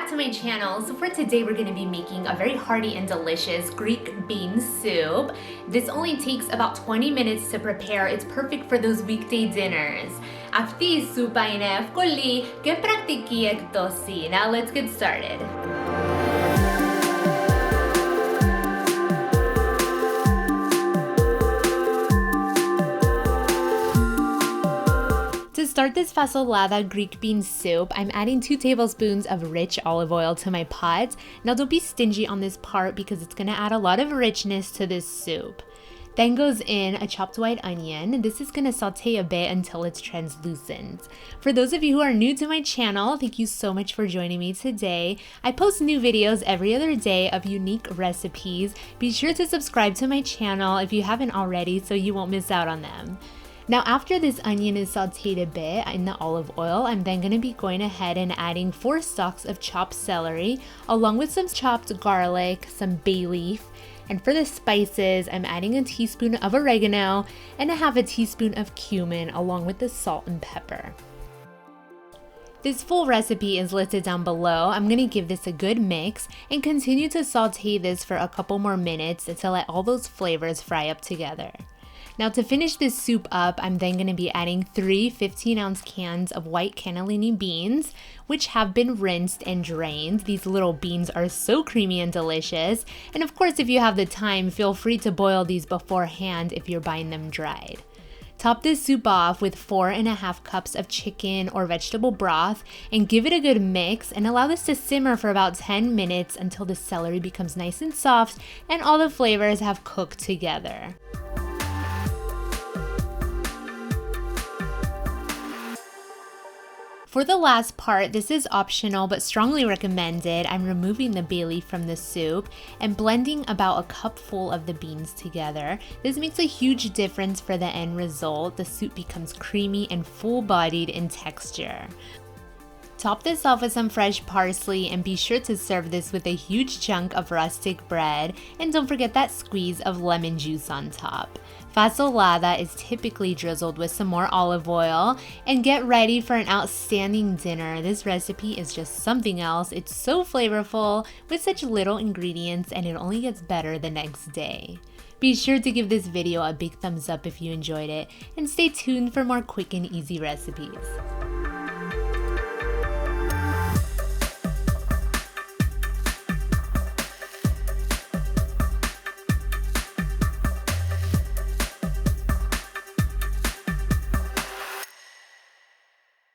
back to my channel. So for today we're going to be making a very hearty and delicious Greek bean soup. This only takes about 20 minutes to prepare. It's perfect for those weekday dinners. Αυτή η σούπα είναι εύκολη και πρακτική έκδοση. Now let's get started. To start this fasolada Greek bean soup, I'm adding 2 tablespoons of rich olive oil to my pot. Now don't be stingy on this part because it's going to add a lot of richness to this soup. Then goes in a chopped white onion. This is going to saute a bit until it's translucent. For those of you who are new to my channel, thank you so much for joining me today. I post new videos every other day of unique recipes. Be sure to subscribe to my channel if you haven't already so you won't miss out on them. Now after this onion is sauteed a bit in the olive oil, I'm then going to be going ahead and adding 4 stalks of chopped celery along with some chopped garlic, some bay leaf, and for the spices, I'm adding a teaspoon of oregano and a half a teaspoon of cumin along with the salt and pepper. This full recipe is listed down below. I'm going to give this a good mix and continue to saute this for a couple more minutes to let all those flavors fry up together. Now to finish this soup up, I'm then going to be adding 3 15-ounce cans of white cannellini beans, which have been rinsed and drained. These little beans are so creamy and delicious. And of course, if you have the time, feel free to boil these beforehand if you're buying them dried. Top this soup off with 4.5 cups of chicken or vegetable broth and give it a good mix and allow this to simmer for about 10 minutes until the celery becomes nice and soft and all the flavors have cooked together. For the last part, this is optional but strongly recommended. I'm removing the bay leaf from the soup and blending about a cupful of the beans together. This makes a huge difference for the end result. The soup becomes creamy and full-bodied in texture. Top this off with some fresh parsley and be sure to serve this with a huge chunk of rustic bread, and don't forget that squeeze of lemon juice on top. Fasolada is typically drizzled with some more olive oil, and get ready for an outstanding dinner. This recipe is just something else. It's so flavorful with such little ingredients, and it only gets better the next day. Be sure to give this video a big thumbs up if you enjoyed it, and stay tuned for more quick and easy recipes.